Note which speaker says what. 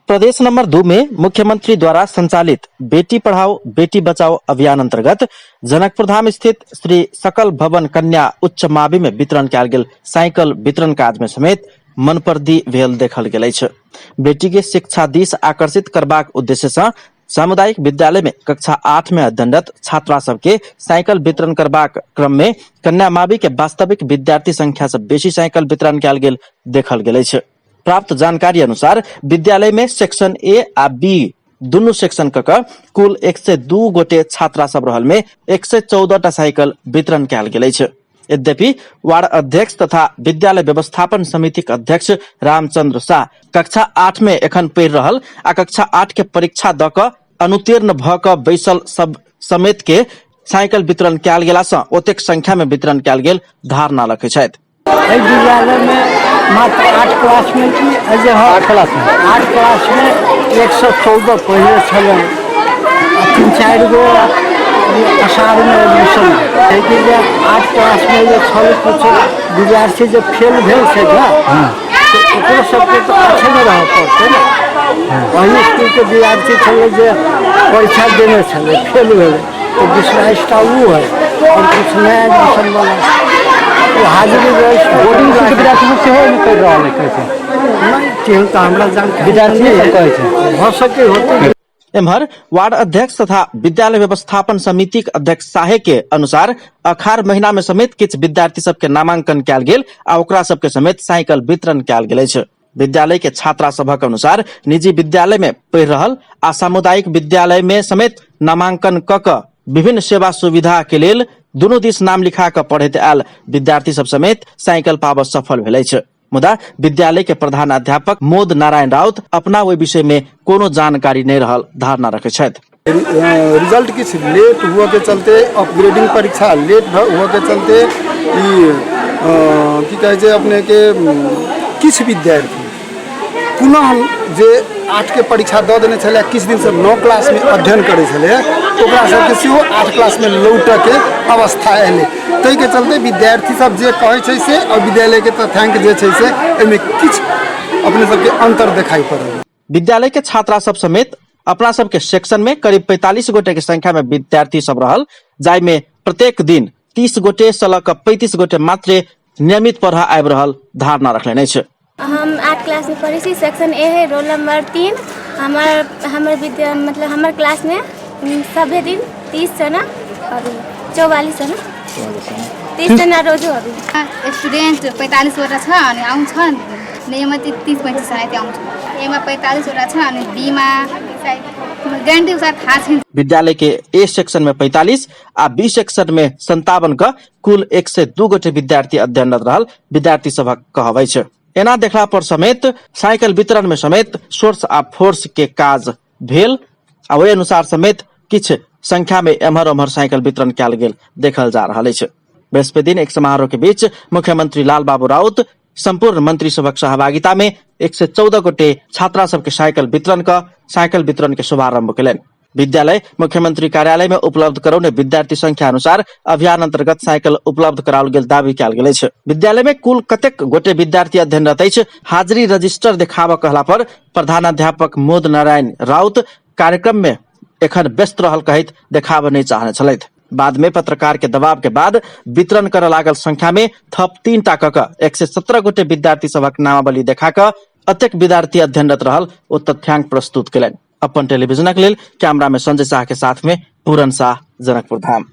Speaker 1: प्रदेश number 2 में मुख्यमंत्री द्वारा संचालित बेटी पढ़ाओ बेटी बचाओ अभियान अंतर्गत जनकपुर धाम स्थित श्री सकल भवन कन्या उच्च मावि में वितरण कयल गेल साइकिल वितरण काज में समेत मनपर्दी भेल देखल गेल अछि। बेटी के शिक्षा दिस आकर्षित करबाक उद्देश्य से सामुदायिक विद्यालय में कक्षा 8 में अध्ययनरत छात्रा सबके साइकिल वितरण करबाक क्रम में कन्या मावि के वास्तविक विद्यार्थी संख्या से बेसी साइकिल वितरण कयल गेल देखल गेल अछि। प्राप्त जानकारी अनुसार विद्यालय में सेक्शन ए आ बी दुनू सेक्शन क कुल 102 गोटे छात्रा सब रहल में 114 टा साइकिल वितरण कयल गेल अछि। यद्यपि वार्ड अध्यक्ष तथा विद्यालय व्यवस्थापन समिति के अध्यक्ष रामचंद्र शाह कक्षा 8 में एखन पढ़ि रहल आ कक्षा 8 के परीक्षा द क अनुत्तीर्ण भ क बैसल सब समेत के साइकिल वितरण कयल गेला सँ ओतेक संख्या में वितरण कयल गेल धारणा रखै छथि।
Speaker 2: विद्यालय में मात्र 8 क्लास में की 8 क्लास में 114 पहले छल 3-4 गो अषाढ़ में एडमिशन है। 8 क्लास में जो छल कुछ विद्यार्थी जो फेल भेल से तो सबके तो अच्छे में रह पड़ते ना। वही स्कूल के विद्यार्थी छे जो परीक्षा देने छे फेल भेल तो 22टा वो है और कुछ नया एडमिशन वाला हाजिरी बोर्डिंग के विद्यार्थी से हो कर रहा है कैसे नहीं तो हमरा जानकारी विद्यार्थी सब कहै छै हो सके होते।
Speaker 1: एम्हर वार्ड अध्यक्ष तथा विद्यालय व्यवस्थापन समिति के अध्यक्ष साहे के अनुसार अखाड़ महीना में समेत किछ विद्यार्थी सबके नामांकन कयल गेल आ ओकरा सबके समेत साइकिल वितरण कयल गेल अछि। विद्यालय के छात्रा सभक अनुसार निजी विद्यालय में पढ़ि रहल आ सामुदायिक विद्यालय में समेत नामांकन क विभिन्न सेवा सुविधा के लेल दुनू दिस नाम लिखा क पढ़ैत आयल विद्यार्थी सब समेत साइकिल पाबऽ सफल भेल अछि। मुदा विद्यालय के प्रधान अध्यापक मोद नारायण राउत अपना ओहि विषय में कोनो जानकारी नहीं रहल धारणा रखे छथि।
Speaker 3: रिजल्ट किछ लेट हुआ के चलते अपग्रेडिंग परीक्षा लेट हुआ के चलते की कहे छै अपने के किछ विद्यार्थी पुनः जे 8 के परीक्षा द देने छले किछ दिन से 9 क्लास में अध्ययन करे छले ओकरा सबके सेहो 8 क्लास में लौट के अवस्था एले तै के चलते विद्यार्थी सब जे कहे छै से और विद्यालय के तथ्यांक जे छै से एमे किछ अपने सबके अंतर दिखाई पड़ल।
Speaker 1: विद्यालय के छात्रा सब समेत अपना सब के सेक्शन में करीब 45 गोटे के संख्या में विद्यार्थी सब रहल जाय में प्रत्येक दिन 30 गोटे से ल क 35 गोटे मात्र नियमित पढ़ा आबि रहल धारणा रखले छै।
Speaker 4: हम 8 क्लास में पढ़ी थी सेक्शन ए है रोल नंबर 3 हमर विद्या मतलब हमर क्लास में सभे दिन 30 जना अभी 44 जना 30 जना रोज अभी
Speaker 5: स्टूडेंट 45 वटा छ अनि आउँछ नियमित 30-35 जना चाहिँ आउँछ ए मा 45 वटा छ अनि बी मा ग्यारेन्टी अनुसार थाहा छैन।
Speaker 1: विद्यालय के ए सेक्शन में 45 आ बी सेक्शन में 57 का कुल 102 गोटे विद्यार्थी अध्ययनरत रहल विद्यार्थी सभक कहबै छै। एना देखला पर समेत साइकिल वितरण में समेत सोर्स आ फोर्स के काज भेल आ ओहि अनुसार समेत किछ संख्या में एम्हर ओम्हर साइकिल वितरण कयल गेल देखल जा रहल अछि। बृहस्पति दिन एक समारोह के बीच मुख्यमंत्री लाल बाबू राउत संपूर्ण मंत्री सभक सहभागिता में 114 गोटे छात्रा सबके साइकिल वितरण के शुभारंभ कयलनि। विद्यालय मुख्यमंत्री कार्यालय में उपलब्ध करौने विद्यार्थी संख्या अनुसार अभियान अंतर्गत साइकिल उपलब्ध कराओल गेल दावी कयल गेल अछि। विद्यालय में कुल कतेक गोटे विद्यार्थी अध्ययनरत अछि हाजिरी रजिस्टर देखाबऽ कहला पर प्रधानाध्यापक मोद नारायण राउत कार्यक्रम में एखन व्यस्त रहल कहैत देखाबऽ नहीं चाहने छलथि। बाद में पत्रकार के दबाव के बाद वितरण कर लागल संख्या में थप 3 टा क 117 गोटे विद्यार्थी सभक नामावली देखा क अतेक विद्यार्थी अध्ययनरत रहल ओ तथ्यांक प्रस्तुत कयलनि। अपन टेलीविजनक लेल कैमरा में संजय शाह के साथ में पूरन शाह, जनकपुर धाम।